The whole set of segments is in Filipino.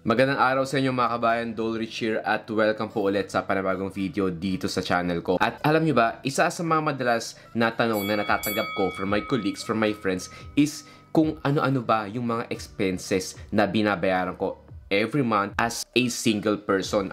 Magandang araw sa inyo mga kabayan, Dolrich here at welcome po ulit sa panibagong video dito sa channel ko. At alam nyo ba, isa sa mga madalas na tanong na natatanggap ko from my colleagues, from my friends is kung ano-ano ba yung mga expenses na binabayaran ko every month as a single person,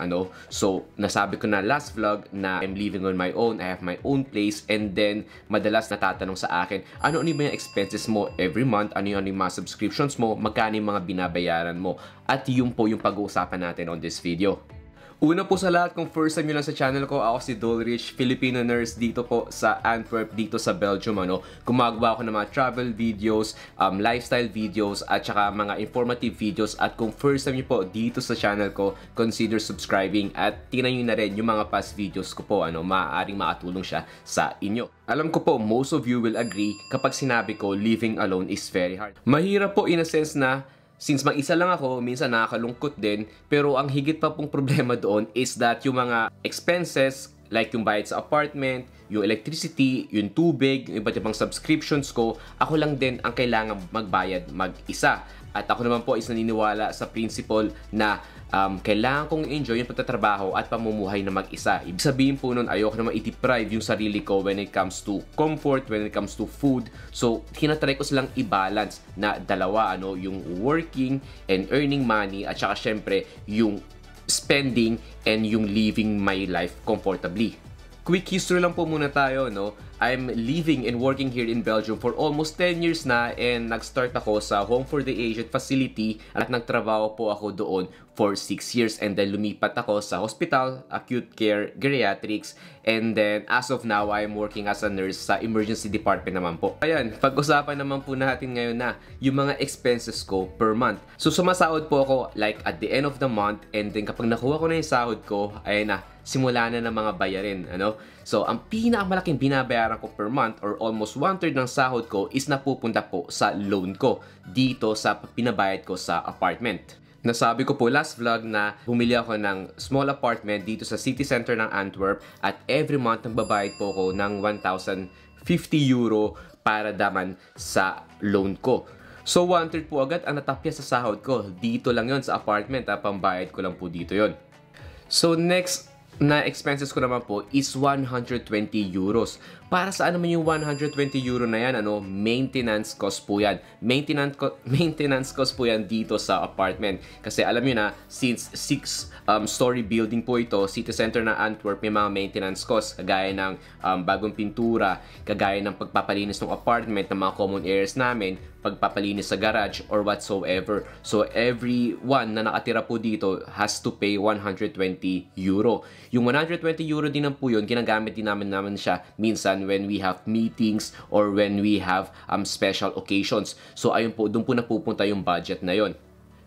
So, nasabi ko na last vlog na I'm living on my own, I have my own place, and then madalas natatanong sa akin, ano ba yung expenses mo every month, ano yung mga subscriptions mo, magkano yung mga binabayaran mo, at yun po yung pag-uusapan natin on this video. Una po sa lahat, kung first time nyo lang sa channel ko, ako si Dolrich, Filipino nurse dito po sa Antwerp, dito sa Belgium. Gumagawa ako ng mga travel videos, lifestyle videos, at saka mga informative videos. At kung first time nyo po dito sa channel ko, consider subscribing at tingnan nyo na rin yung mga past videos ko po, maaaring makatulong siya sa inyo. Alam ko po, most of you will agree kapag sinabi ko living alone is very hard. Mahirap po in a sense na since mag-isa lang ako, minsan nakakalungkot din. Pero ang higit pa pong problema doon is that yung mga expenses, like yung bayad sa apartment, yung electricity, yung tubig, yung iba't ibang subscriptions ko, ako lang din ang kailangan magbayad mag-isa. At ako naman po is naniniwala sa principle na kailangan kong enjoy yung pagtatrabaho at pamumuhay na mag-isa. Ibig sabihin po nun, ayoko naman i-deprive yung sarili ko when it comes to comfort, when it comes to food. So, tinatry ko silang i-balance na dalawa, yung working and earning money at saka syempre yung spending and yung living my life comfortably. Quick history lang po muna tayo, I'm living and working here in Belgium for almost 10 years na, and nag-start ako sa Home for the Aged facility at nagtrabaho po ako doon for 6 years, and then lumipat ako sa hospital, acute care, geriatrics, and then as of now, I'm working as a nurse sa emergency department naman po. Ayan, pag-usapan naman po natin ngayon na yung mga expenses ko per month. So sumasahod po ako like at the end of the month, and then kapag nakuha ko na yung sahod ko, ayun na, simula na ng mga bayarin, So, ang pinakamalaking binabayaran ko per month or almost 1/3 ng sahod ko is napupunta po sa loan ko dito sa pinabayad ko sa apartment. Nasabi ko po last vlog na bumili ako ng small apartment dito sa city center ng Antwerp at every month nagbabayad po ako ng 1,050 euro para daman sa loan ko. So, 1/3 po agad ang natapya sa sahod ko. Dito lang yon sa apartment, pambayad ko lang po dito yon. So, next na expenses ko naman po is 120 euros. Para saan naman yung 120 euro na yan? Maintenance cost po yan. Maintenance cost po yan dito sa apartment. Kasi alam nyo na, since 6-story building po ito, city center na Antwerp, may mga maintenance cost. Kagaya ng bagong pintura, kagaya ng pagpapalinis ng apartment, ng mga common areas namin, pagpapalinis sa garage, or whatsoever. So, everyone na nakatira po dito has to pay 120 euro. Yung 120 euro din po yun, ginagamit din namin siya minsan when we have meetings or when we have special occasions. So, ayun po, doon po napupunta yung budget na yon.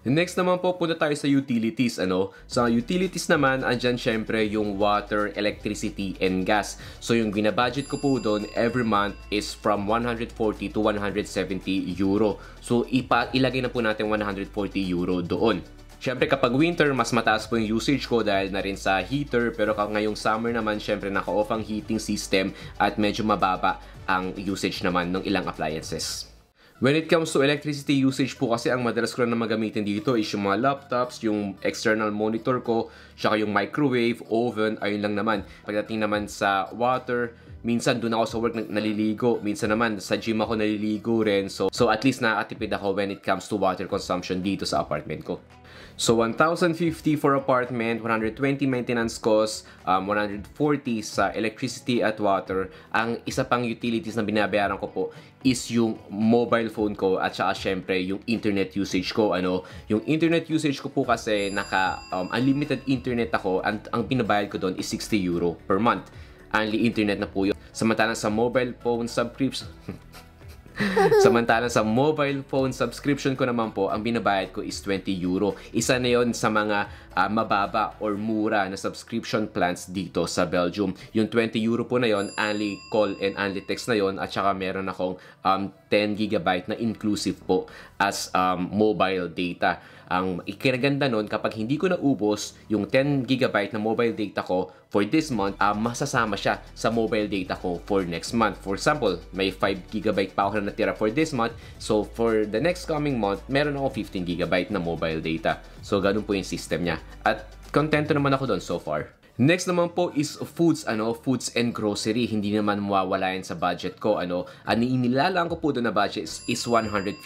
Next naman po, punta tayo sa utilities, Sa utilities naman, andyan syempre yung water, electricity, and gas. So, yung binabudget ko po doon every month is from 140 to 170 euro. So, ilagay na po natin 140 euro doon. Syempre kapag winter, mas mataas po yung usage ko dahil na rin sa heater, pero ngayong summer naman, syempre naka-off ang heating system at medyo mababa ang usage naman ng ilang appliances. When it comes to electricity usage po kasi, ang madalas ko na magamitin dito is yung mga laptops, yung external monitor ko, saka yung microwave, oven, ayun lang naman. Pagdating naman sa water, minsan doon ako sa work naliligo, minsan naman sa gym ako naliligo rin. So at least nakakatipid ako when it comes to water consumption dito sa apartment ko. So 1,050 for apartment, 120 maintenance cost, 140 sa electricity at water. Ang isa pang utilities na binabayaran ko po is yung mobile phone ko at saka syempre yung internet usage ko. Yung internet usage ko po kasi unlimited internet ako, ang binabayad ko doon is 60 euro per month. Only internet na po yun. Samantalang sa mobile phone subscription ko naman po, ang binabayad ko is 20 euro. Isa na yon sa mga mababa or mura na subscription plans dito sa Belgium. Yung 20 euro po na yon, only call and only text na yon, at saka meron akong 10 GB na inclusive po as mobile data. Ang ikinaganda nun, kapag hindi ko naubos yung 10 GB na mobile data ko for this month, masasama siya sa mobile data ko for next month. For example, may 5 GB pa ako na natira for this month. So, for the next coming month, meron ako 15 GB na mobile data. So, ganun po yung system niya. At kontento naman ako doon so far. Next naman po is foods, foods and grocery. Hindi naman mawawala yan sa budget ko, Ang inilalaan ko po doon na budget is 150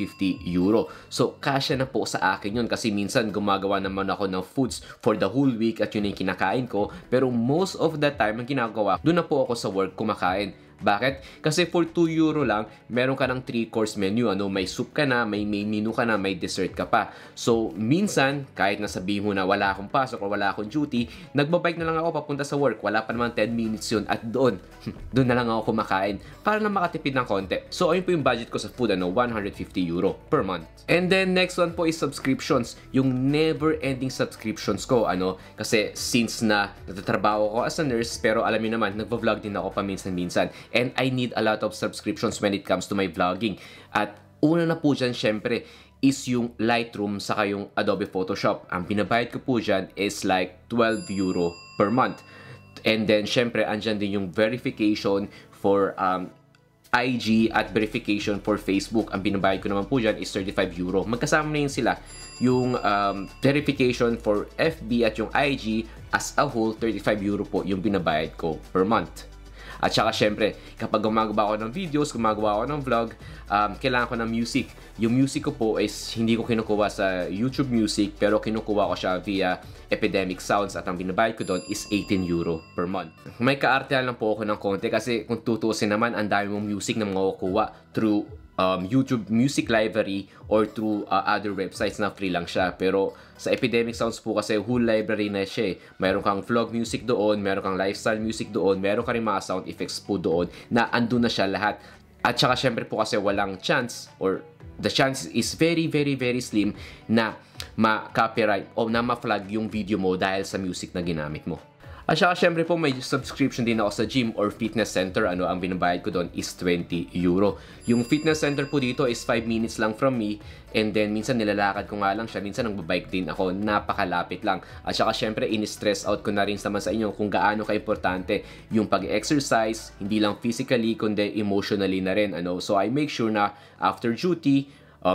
euro. So, kasya na po sa akin yun kasi minsan gumagawa naman ako ng foods for the whole week at yun yung kinakain ko. Pero most of the time, ang ginagawa, doon na po ako sa work kumakain. Bakit? Kasi for 2 euro lang, meron ka ng 3-course menu. May soup ka na, may main menu ka na, may dessert ka pa. So, minsan, kahit nasabihin mo na wala akong pasok o wala akong duty, nagbabike na lang ako papunta sa work. Wala pa naman 10 minutes yun. At doon na lang ako kumakain para na makatipid ng konti. So, ayun po yung budget ko sa food, 150 euro per month. And then, next one po is subscriptions. Yung never-ending subscriptions ko, Kasi since na natatrabaho ko as a nurse, pero alam niyo naman, nagvo-vlog din ako paminsan-minsan. And I need a lot of subscriptions when it comes to my vlogging. At una na po dyan, syempre, is yung Lightroom saka yung Adobe Photoshop. Ang binabayad ko po dyan is like 12 euro per month. And then, syempre, andyan din yung verification for IG at verification for Facebook. Ang binabayad ko naman po dyan is 35 euro. Magkasama na yun sila. Yung verification for FB at yung IG as a whole, 35 euro po yung binabayad ko per month. At saka syempre, kapag gumagawa ako ng videos, gumagawa ako ng vlog, kailangan ko ng music. Yung music ko po is hindi ko kinukuha sa YouTube Music, pero kinukuha ko siya via Epidemic Sounds at ang binabayad ko doon is 18 euro per month. May kaartehan lang po ako ng konti kasi kung tutusin naman, ang dami mong music na makukuha through YouTube Music Library or through other websites na free lang siya. Pero sa Epidemic Sounds po kasi whole library na siya. Meron kang vlog music doon, meron kang lifestyle music doon, meron ka rin mga sound effects po doon na andun na siya lahat. At saka syempre po kasi walang chance or the chance is very, very, very slim na ma-copyright o na ma-flag yung video mo dahil sa music na ginamit mo. At saka syempre po may subscription din ako sa gym or fitness center. Ang binabayad ko doon is 20 euro. Yung fitness center po dito is 5 minutes lang from me. And then minsan nilalakad ko nga lang siya. Minsan nagbabike din ako. Napakalapit lang. At saka syempre in-stress out ko na rin naman sa inyo kung gaano ka-importante yung pag-exercise. Hindi lang physically kundi emotionally na rin. So I make sure na after duty,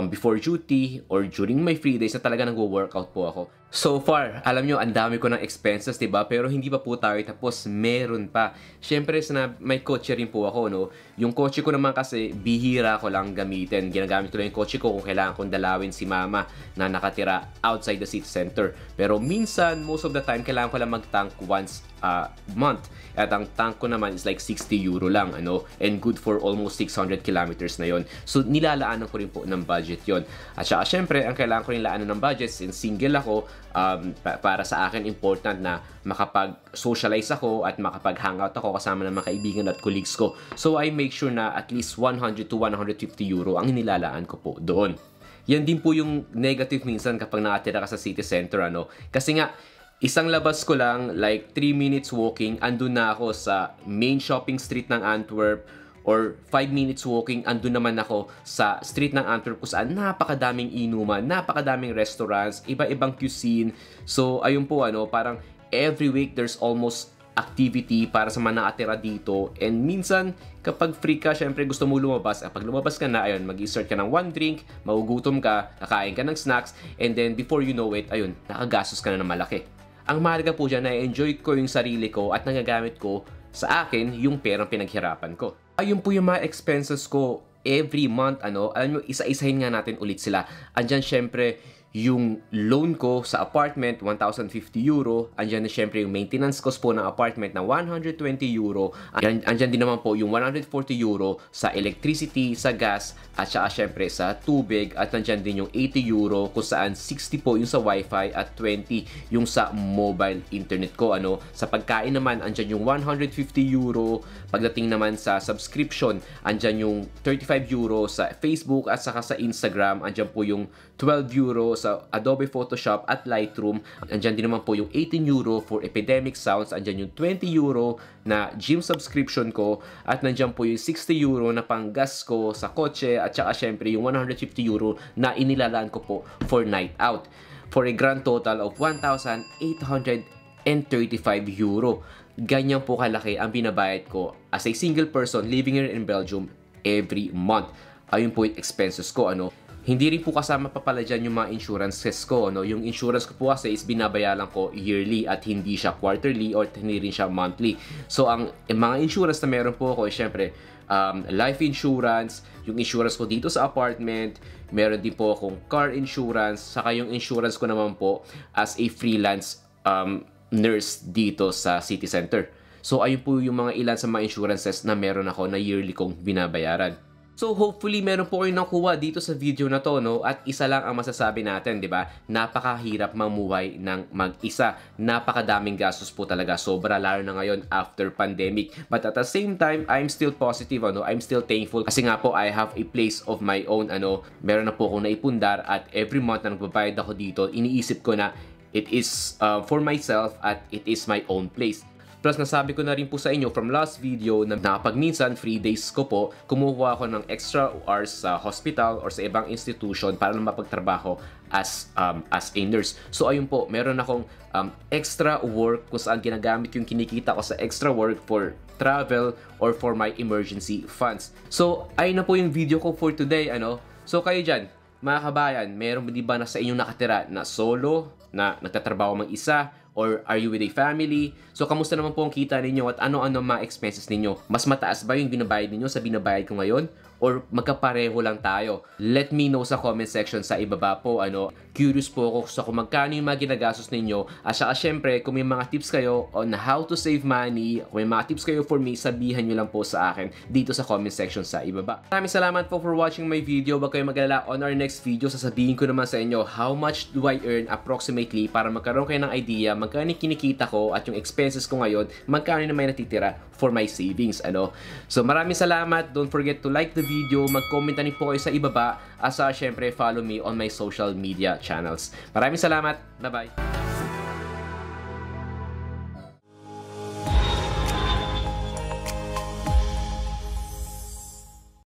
before duty, or during my free days na talaga nagwo-workout po ako. So far, alam nyo, ang dami ko ng expenses, diba? Pero hindi pa po tayo tapos, meron pa. Siyempre, may kotse rin po ako, Yung kotse ko naman kasi, bihira ko lang gamitin. Ginagamit ko lang yung kotse ko kung kailangan kong dalawin si mama na nakatira outside the city center. Pero minsan, most of the time, kailangan ko lang mag-tank once a month. At ang tank ko naman is like 60 euro lang, And good for almost 600 kilometers na yon. So, nilalaanan ko rin po ng budget yon. At saka, syempre, ang kailangan ko rin laanan ng budget, since single ako, para sa akin important na makapag-socialize ako at makapag-hangout ako kasama ng mga kaibigan at colleagues ko. So I make sure na at least 100 to 150 euro ang inilalaan ko po doon. Yan din po yung negative minsan kapag nakatira ka sa city center, Kasi nga, isang labas ko lang, like 3 minutes walking, andun na ako sa main shopping street ng Antwerp. Or 5 minutes walking, andun naman ako sa street ng Antwerp kung saan napakadaming inuman, napakadaming restaurants, iba-ibang cuisine. So, ayun po, parang every week there's almost activity para sa mga nakatira dito. And minsan, kapag free ka, syempre gusto mo lumabas. Kapag lumabas ka na, ayun, mag-start ka ng one drink, magugutom ka, kakain ka ng snacks, and then before you know it, ayun, nakagastos ka na ng malaki. Ang mahalaga po dyan, na-enjoy ko yung sarili ko at nagagamit ko sa akin yung perang pinaghirapan ko. Ayun po yung mga expenses ko every month, Alam nyo, isa-isahin nga natin ulit sila. Andyan syempre yung loan ko sa apartment, 1,050 euro. Andyan na syempre yung maintenance cost po ng apartment na 120 euro. Andyan din naman po yung 140 euro sa electricity, sa gas, at saka syempre sa tubig. At andyan din yung 80 euro kung saan 60 po yung sa wifi at 20 yung sa mobile internet ko. Sa pagkain naman, andyan yung 150 euro. Pagdating naman sa subscription, andyan yung 35 euro sa Facebook at saka sa Instagram. Andyan po yung 12 euro sa Adobe Photoshop at Lightroom. Andyan din naman po yung 18 euro for Epidemic Sounds. Andyan yung 20 euro na gym subscription ko. At nandyan po yung 60 euro na panggas ko sa kotse. At saka syempre yung 150 euro na inilalaan ko po for night out. For a grand total of 1,835 euro. Ganyan po kalaki ang binabayad ko as a single person living here in Belgium every month. Ayun po yung expenses ko, ano. Hindi rin po kasama pa pala dyan yung mga insurances ko, no? Yung insurance ko po kasi is binabayaran ko yearly at hindi siya quarterly or hindi rin siya monthly. So, ang mga insurance na meron po ako, syempre, life insurance, yung insurance ko dito sa apartment, meron din po akong car insurance, saka yung insurance ko naman po as a freelance nurse dito sa city center. So, ayun po yung mga ilan sa mga insurances na meron ako na yearly kong binabayaran. So hopefully meron po kayong nakuha dito sa video na to, no? At isa lang ang masasabi natin, 'di ba? Napakahirap mamuhay ng mag-isa. Napakadaming gastos po talaga, sobra, lalo na ngayon after pandemic. But at the same time, I'm still positive, ano? I'm still thankful kasi nga po I have a place of my own, ano? Meron na po akong naipundar at every month na nagbabayad ako dito, iniisip ko na it is for myself at it is my own place. Plus, nasabi ko na rin po sa inyo from last video na kapag minsan free days ko po, kumukuha ako ng extra hours sa hospital or sa ibang institution para na mapagtrabaho as a nurse. So, ayun po, meron akong extra work kung saan ginagamit yung kinikita ko sa extra work for travel or for my emergency funds. So, ayun na po yung video ko for today, ano. So, kayo dyan, mga kabayan, meron di ba na sa inyong nakatira na solo, na nagtatrabaho mag-isa, or are you with a family? So, kamusta naman po ang kita ninyo at ano-ano mga expenses ninyo? Mas mataas ba yung binabayad ninyo sa binabayad ko ngayon? Or magkapareho lang tayo? Let me know sa comment section sa ibaba po, ano. Curious po ako sa kung magkano yung mga ginagastos ninyo. At saka syempre, kung may mga tips kayo on how to save money, kung may mga tips kayo for me, sabihan nyo lang po sa akin dito sa comment section sa ibaba. Maraming salamat po for watching my video. Huwag kayong mag-alala, on our next video, sasabihin ko naman sa inyo how much do I earn approximately para magkaroon kayo ng idea magkano yung kinikita ko at yung expenses ko ngayon, magkano na may natitira for my savings, ano. So maraming salamat. Don't forget to like the video, mag-comment na rin po kayo sa ibaba, at syempre follow me on my social media channels. Maraming salamat. Bye-bye.